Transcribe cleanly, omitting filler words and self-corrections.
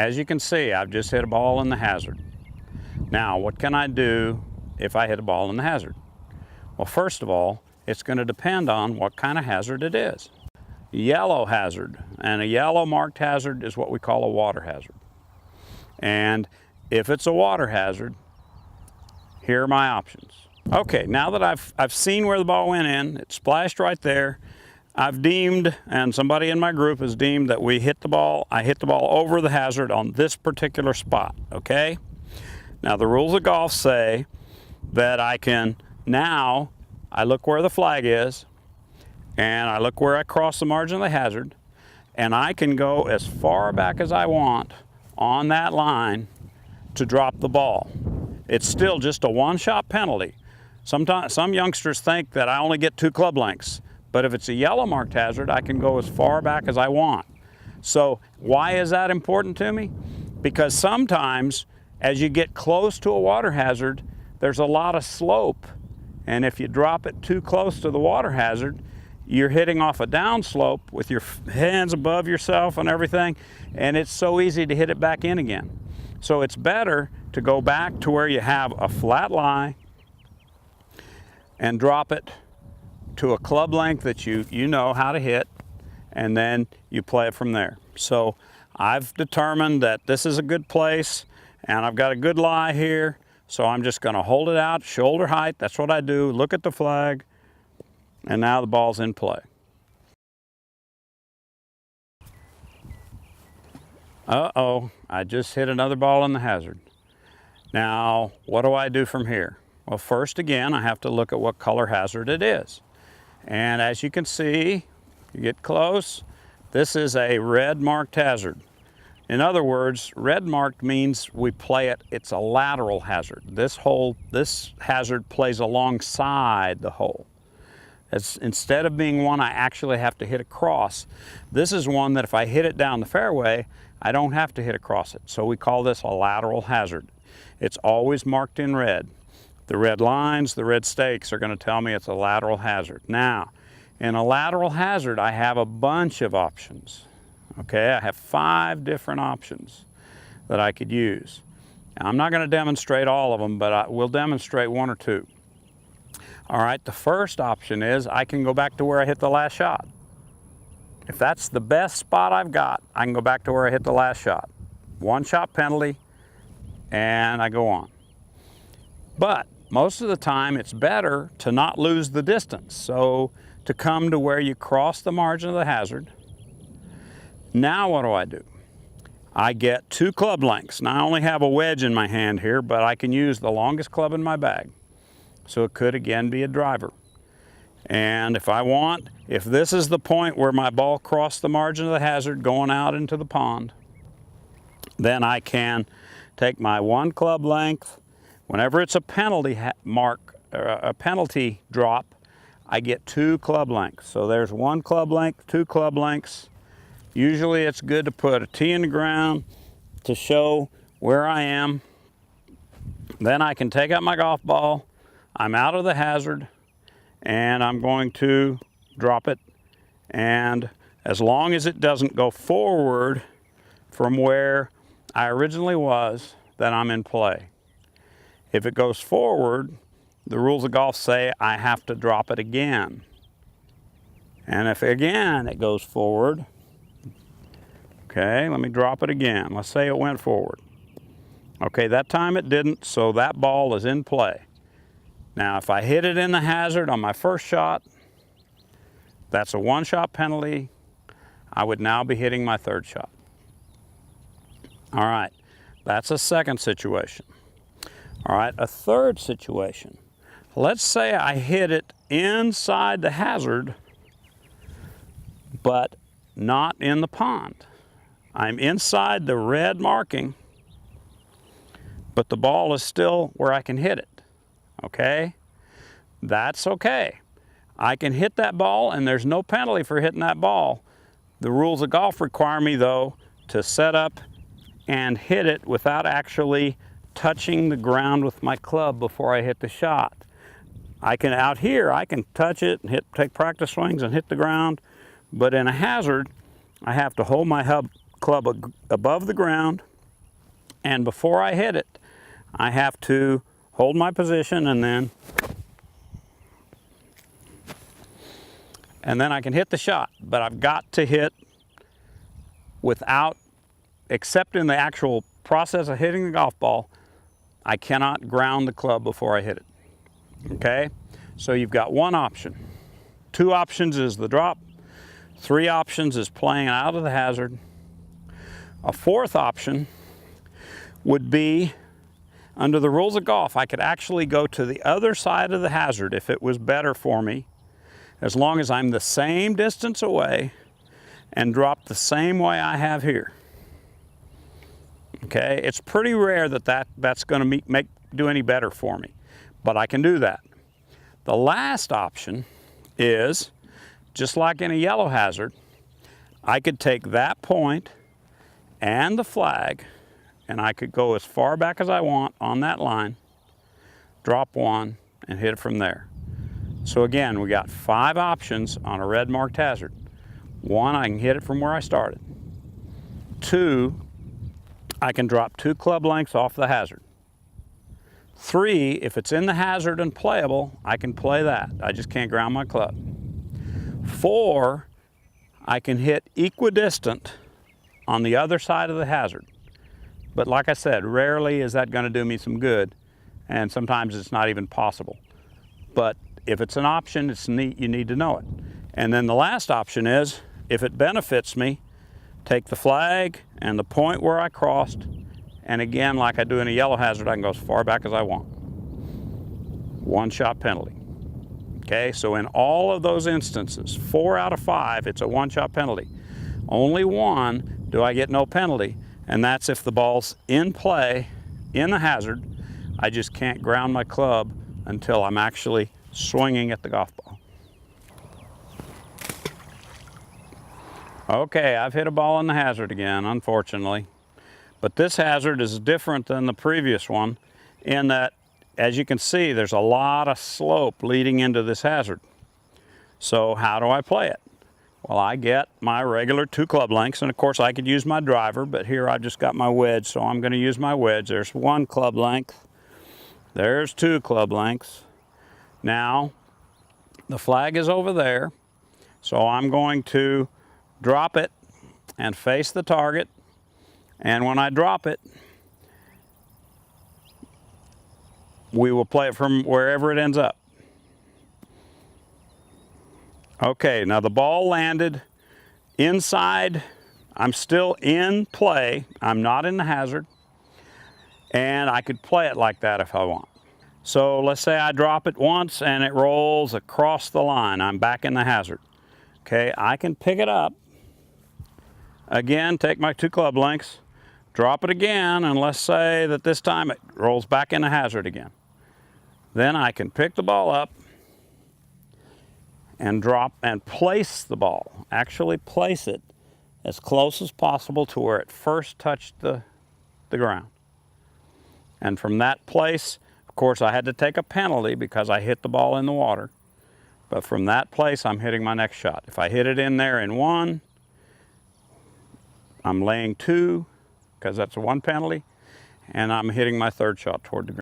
as you can see, I've just hit a ball in the hazard. Now, what can I do if I hit a ball in the hazard? Well, first of all, it's going to depend on what kind of hazard it is. Yellow hazard, and a yellow marked hazard is what we call a water hazard. And if it's a water hazard, here are my options. Okay, now that I've seen where the ball went in, it splashed right there. I've deemed, and somebody in my group has deemed, that I hit the ball over the hazard on this particular spot, okay? Now the rules of golf say that I look where the flag is, and I look where I cross the margin of the hazard, and I can go as far back as I want on that line to drop the ball. It's still just a one-shot penalty. Sometimes some youngsters think that I only get 2 club lengths, but if it's a yellow marked hazard, I can go as far back as I want. So why is that important to me? Because sometimes as you get close to a water hazard, there's a lot of slope, and if you drop it too close to the water hazard, you're hitting off a downslope with your hands above yourself and everything, and it's so easy to hit it back in again. So it's better to go back to where you have a flat lie and drop it to a club length that you know how to hit, and then you play it from there. So I've determined that this is a good place, and I've got a good lie here, so I'm just going to hold it out shoulder height. That's what I do. Look at the flag, and now the ball's in play. Uh-oh, I just hit another ball in the hazard. Now, what do I do from here? Well, first again, I have to look at what color hazard it is. And as you can see, you get close, this is a red marked hazard. In other words, red marked means we play it, it's a lateral hazard. This hazard plays alongside the hole. Instead of being one I actually have to hit across, this is one that if I hit it down the fairway, I don't have to hit across it. So we call this a lateral hazard. It's always marked in red. The red lines, the red stakes are going to tell me it's a lateral hazard. Now, in a lateral hazard, I have a bunch of options. Okay, I have 5 different options that I could use. Now, I'm not going to demonstrate all of them, but I will demonstrate 1 or 2. All right, the first option is I can go back to where I hit the last shot. If that's the best spot I've got, I can go back to where I hit the last shot. 1-shot penalty, and I go on. But most of the time, it's better to not lose the distance. So to come to where you cross the margin of the hazard. Now what do? I get 2 club lengths. Now I only have a wedge in my hand here, but I can use the longest club in my bag. So it could again be a driver. And if I want, if this is the point where my ball crossed the margin of the hazard going out into the pond, then I can take my 1 club length. Whenever it's a penalty a penalty drop, I get 2 club lengths. So there's 1 club length, 2 club lengths. Usually it's good to put a tee in the ground to show where I am. Then I can take out my golf ball. I'm out of the hazard, and I'm going to drop it. And as long as it doesn't go forward from where I originally was, then I'm in play. If it goes forward, the rules of golf say I have to drop it again. And if again it goes forward, okay, let me drop it again. Let's say it went forward. Okay, that time it didn't, so that ball is in play. Now, if I hit it in the hazard on my first shot, that's a 1-shot penalty. I would now be hitting my 3rd shot. All right, that's a second situation. All right, a third situation. Let's say I hit it inside the hazard, but not in the pond. I'm inside the red marking, but the ball is still where I can hit it. Okay, that's okay. I can hit that ball, and there's no penalty for hitting that ball. The rules of golf require me, though, to set up and hit it without actually touching the ground with my club before I hit the shot. Out here, I can touch it and take practice swings and hit the ground, but in a hazard, I have to hold my club above the ground, And before I hit it, I have to hold my position and then I can hit the shot. But I've got to hit without accepting the actual process of hitting the golf ball. I cannot ground the club before I hit it. Okay? So you've got one option. Two options is the drop. Three options is playing out of the hazard. A fourth option would be, under the rules of golf, I could actually go to the other side of the hazard if it was better for me, as long as I'm the same distance away and drop the same way I have here. Okay, it's pretty rare that's going to do any better for me, but I can do that. The last option is, just like in a yellow hazard, I could take that point and the flag, and I could go as far back as I want on that line, drop one, and hit it from there. So again, we got 5 options on a red marked hazard. 1, I can hit it from where I started. 2, I can drop 2 club lengths off the hazard. 3, if it's in the hazard and playable, I can play that. I just can't ground my club. 4, I can hit equidistant on the other side of the hazard. But like I said, rarely is that going to do me some good, and sometimes it's not even possible. But if it's an option, it's neat, you need to know it. And then the last option is, if it benefits me, take the flag and the point where I crossed, and again, like I do in a yellow hazard, I can go as far back as I want. 1 shot penalty. Okay, so in all of those instances, 4 out of 5, it's a 1 shot penalty. Only 1 do I get no penalty, and that's if the ball's in play, in the hazard. I just can't ground my club until I'm actually swinging at the golf ball. Okay, I've hit a ball in the hazard again, unfortunately. But this hazard is different than the previous one in that, as you can see, there's a lot of slope leading into this hazard. So how do I play it? Well, I get my regular 2 club lengths, and of course I could use my driver, but here I've just got my wedge, so I'm going to use my wedge. There's 1 club length. There's 2 club lengths. Now, the flag is over there, so I'm going to drop it and face the target, and when I drop it, we will play it from wherever it ends up. Okay, now the ball landed inside. I'm still in play. I'm not in the hazard. And I could play it like that if I want. So let's say I drop it once and it rolls across the line. I'm back in the hazard. Okay, I can pick it up. Again, take my 2 club lengths, drop it again, and let's say that this time it rolls back in the hazard again. Then I can pick the ball up and drop and place the ball. Actually place it as close as possible to where it first touched the ground. And from that place, of course, I had to take a penalty because I hit the ball in the water. But from that place, I'm hitting my next shot. If I hit it in there in 1, I'm laying 2, because that's a 1 penalty, and I'm hitting my 3rd shot toward the ground.